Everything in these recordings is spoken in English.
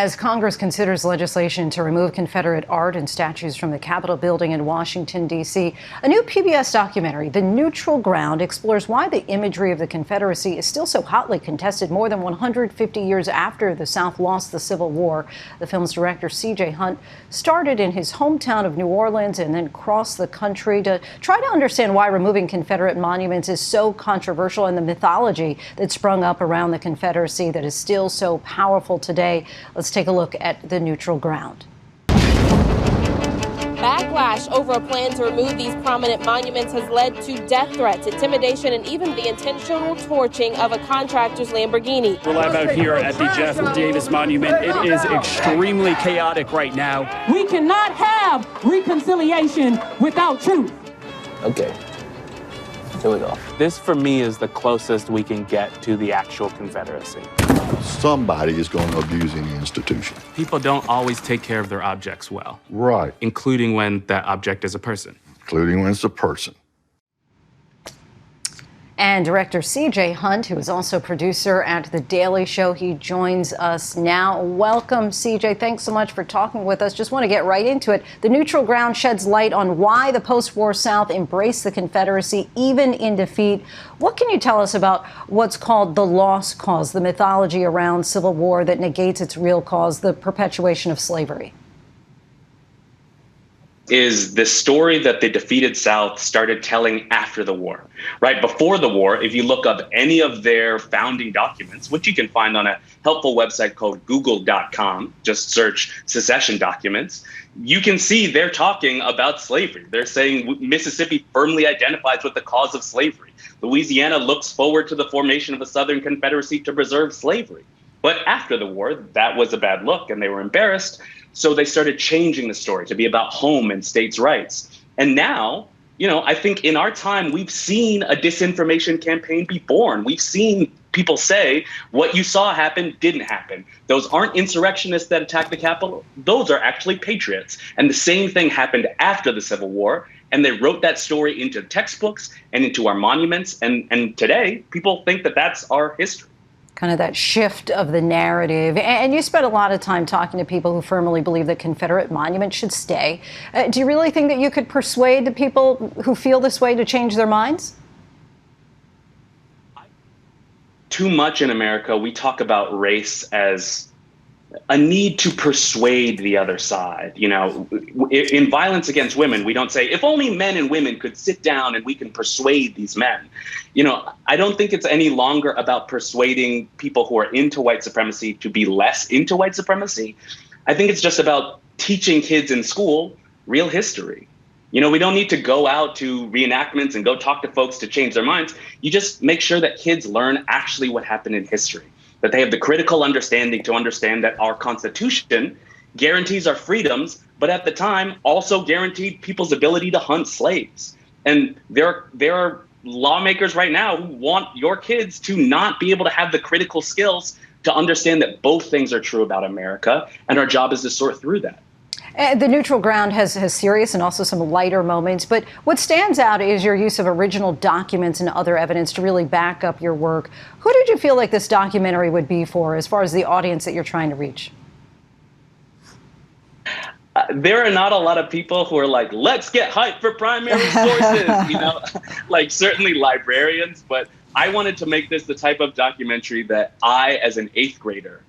As Congress considers legislation to remove Confederate art and statues from the Capitol building in Washington, D.C., a new PBS documentary, The Neutral Ground, explores why the imagery of the Confederacy is still so hotly contested more than 150 years after the South lost the Civil War. The film's director, C.J. Hunt, started in his hometown of New Orleans and then crossed the country to try to understand why removing Confederate monuments is so controversial and the mythology that sprung up around the Confederacy that is still so powerful today. Let's take a look at The Neutral Ground. Backlash over a plan to remove these prominent monuments has led to death threats, intimidation, and even the intentional torching of a contractor's Lamborghini. We're live out here at the Jeff Davis Monument. It is extremely chaotic right now. We cannot have reconciliation without truth. Okay. Here we go. This, for me, is the closest we can get to the actual Confederacy. Somebody is going to abuse any institution. People don't always take care of their objects well. Right. Including when that object is a person. Including when it's a person. And director C.J. Hunt, who is also producer at The Daily Show, he joins us now. Welcome, C.J. Thanks so much for talking with us. Just want to get right into it. The Neutral Ground sheds light on why the post-war South embraced the Confederacy, even in defeat. What can you tell us about what's called the lost cause, the mythology around Civil War that negates its real cause, the perpetuation of slavery? Is the story that the defeated South started telling after the war, right? Before the war, if you look up any of their founding documents, which you can find on a helpful website called google.com, just search secession documents, you can see they're talking about slavery. They're saying Mississippi firmly identifies with the cause of slavery. Louisiana looks forward to the formation of a Southern Confederacy to preserve slavery. But after the war, that was a bad look and they were embarrassed. So they started changing the story to be about home and states' rights. And now, I think in our time, we've seen a disinformation campaign be born. We've seen people say what you saw happen didn't happen. Those aren't insurrectionists that attacked the Capitol. Those are actually patriots. And the same thing happened after the Civil War. And they wrote that story into textbooks and into our monuments. And today, people think that that's our history. Kind of that shift of the narrative. And you spent a lot of time talking to people who firmly believe that Confederate monuments should stay. Do you really think that you could persuade the people who feel this way to change their minds? Too much in America, we talk about race as a need to persuade the other side. In violence against women, we don't say, if only men and women could sit down and we can persuade these men. I don't think it's any longer about persuading people who are into white supremacy to be less into white supremacy. I think it's just about teaching kids in school real history. We don't need to go out to reenactments and go talk to folks to change their minds. You just make sure that kids learn actually what happened in history, that they have the critical understanding to understand that our Constitution guarantees our freedoms, but at the time also guaranteed people's ability to hunt slaves. And there are lawmakers right now who want your kids to not be able to have the critical skills to understand that both things are true about America, and our job is to sort through that. The Neutral Ground has serious and also some lighter moments, but what stands out is your use of original documents and other evidence to really back up your work. Who did you feel like this documentary would be for as far as the audience that you're trying to reach? There are not a lot of people who are like, let's get hyped for primary sources, like certainly librarians, but I wanted to make this the type of documentary that I, as an 8th grader,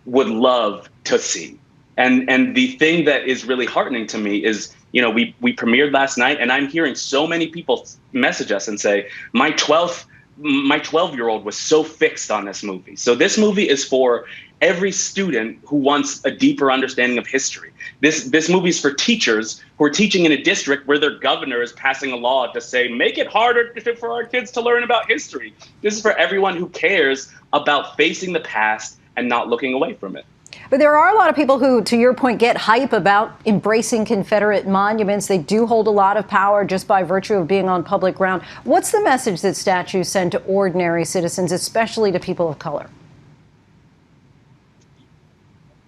would love to see. And the thing that is really heartening to me is, we premiered last night and I'm hearing so many people message us and say, my 12-year-old was so fixed on this movie. So this movie is for every student who wants a deeper understanding of history. This movie is for teachers who are teaching in a district where their governor is passing a law to say, make it harder for our kids to learn about history. This is for everyone who cares about facing the past and not looking away from it. But there are a lot of people who, to your point, get hype about embracing Confederate monuments. They do hold a lot of power just by virtue of being on public ground. What's the message that statues send to ordinary citizens, especially to people of color?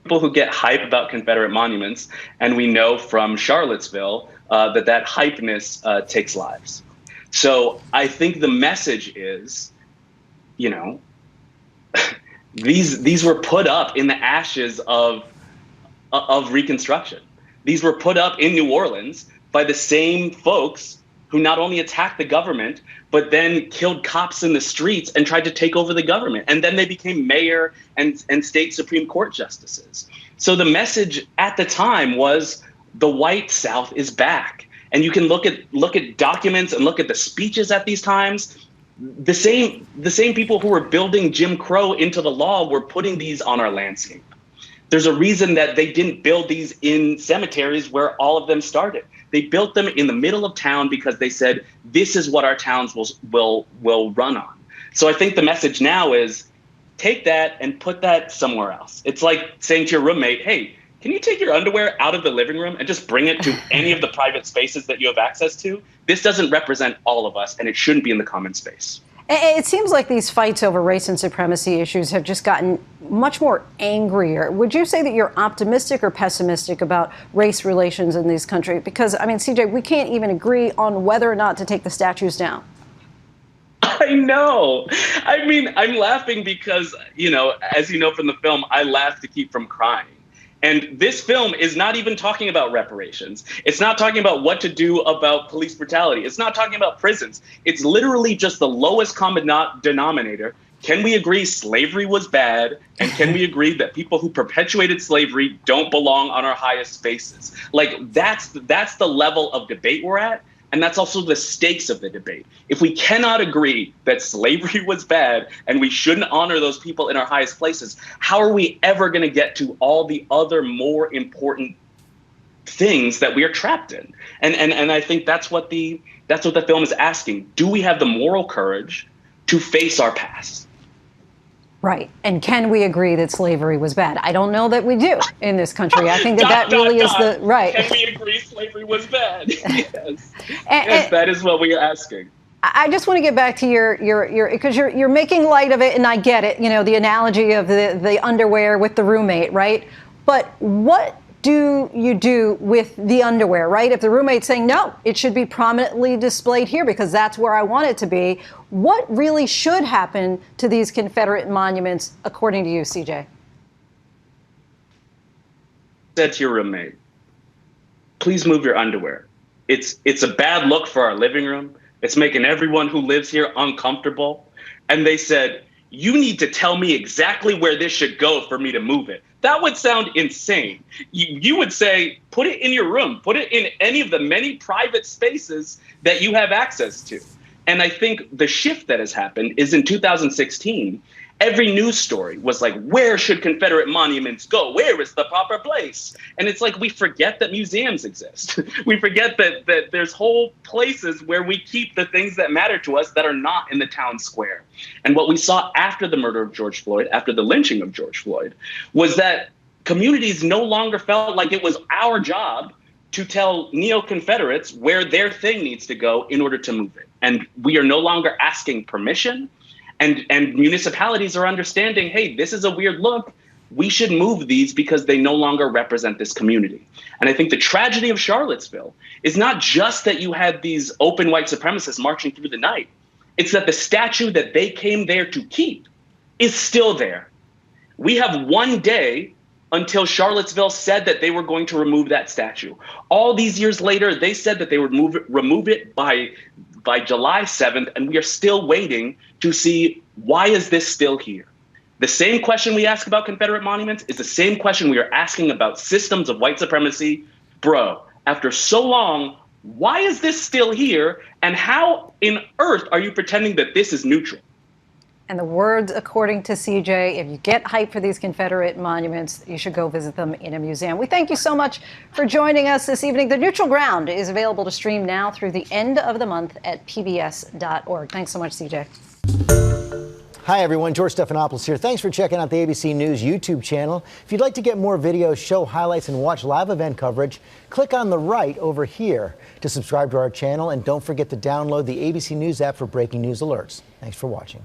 People who get hype about Confederate monuments, and we know from Charlottesville that hypeness takes lives. So I think the message is, These were put up in the ashes of Reconstruction. These were put up in New Orleans by the same folks who not only attacked the government, but then killed cops in the streets and tried to take over the government. And then they became mayor and state Supreme Court justices. So the message at the time was the white South is back. And you can look at documents and look at the speeches at these times. The same people who were building Jim Crow into the law were putting these on our landscape. There's a reason that they didn't build these in cemeteries where all of them started. They built them in the middle of town because they said, this is what our towns will run on. So I think the message now is take that and put that somewhere else. It's like saying to your roommate, hey, can you take your underwear out of the living room and just bring it to any of the private spaces that you have access to? This doesn't represent all of us, and it shouldn't be in the common space. It seems like these fights over race and supremacy issues have just gotten much more angrier. Would you say that you're optimistic or pessimistic about race relations in these countries? Because, I mean, CJ, we can't even agree on whether or not to take the statues down. I know. I mean, I'm laughing because, as you know from the film, I laugh to keep from crying. And this film is not even talking about reparations. It's not talking about what to do about police brutality. It's not talking about prisons. It's literally just the lowest common denominator. Can we agree slavery was bad? And can we agree that people who perpetuated slavery don't belong on our highest spaces? Like, that's the level of debate we're at. And that's also the stakes of the debate. If we cannot agree that slavery was bad and we shouldn't honor those people in our highest places, how are we ever going to get to all the other more important things that we are trapped in? And I think that's what the film is asking. Do we have the moral courage to face our past? Right. And can we agree that slavery was bad? I don't know that we do in this country. I think that really is the right. Can we agree slavery was bad? Yes. Yes, that is what we are asking. I just want to get back to your because you're making light of it, and I get it. The analogy of the underwear with the roommate, right? But what do you do with the underwear, right? If the roommate's saying, no, it should be prominently displayed here because that's where I want it to be, what really should happen to these Confederate monuments, according to you, CJ? Said to your roommate, please move your underwear. It's a bad look for our living room. It's making everyone who lives here uncomfortable. And they said, you need to tell me exactly where this should go for me to move it. That would sound insane. You would say, put it in your room, put it in any of the many private spaces that you have access to. And I think the shift that has happened is in 2016, every news story was like, where should Confederate monuments go? Where is the proper place? And it's like we forget that museums exist. We forget that there's whole places where we keep the things that matter to us that are not in the town square. And what we saw after the murder of George Floyd, after the lynching of George Floyd, was that communities no longer felt like it was our job to tell neo-Confederates where their thing needs to go in order to move it. And we are no longer asking permission. And municipalities are understanding, hey, this is a weird look. We should move these because they no longer represent this community. And I think the tragedy of Charlottesville is not just that you had these open white supremacists marching through the night. It's that the statue that they came there to keep is still there. We have one day until Charlottesville said that they were going to remove that statue. All these years later, they said that they would remove it by July 7th, and we are still waiting to see, why is this still here? The same question we ask about Confederate monuments is the same question we are asking about systems of white supremacy. Bro, after so long, why is this still here? And how in earth are you pretending that this is neutral? And the words, according to CJ, if you get hyped for these Confederate monuments, you should go visit them in a museum. We thank you so much for joining us this evening. The Neutral Ground is available to stream now through the end of the month at pbs.org. Thanks so much, CJ. Hi, everyone. George Stephanopoulos here. Thanks for checking out the ABC News YouTube channel. If you'd like to get more videos, show highlights, and watch live event coverage, click on the right over here to subscribe to our channel. And don't forget to download the ABC News app for breaking news alerts. Thanks for watching.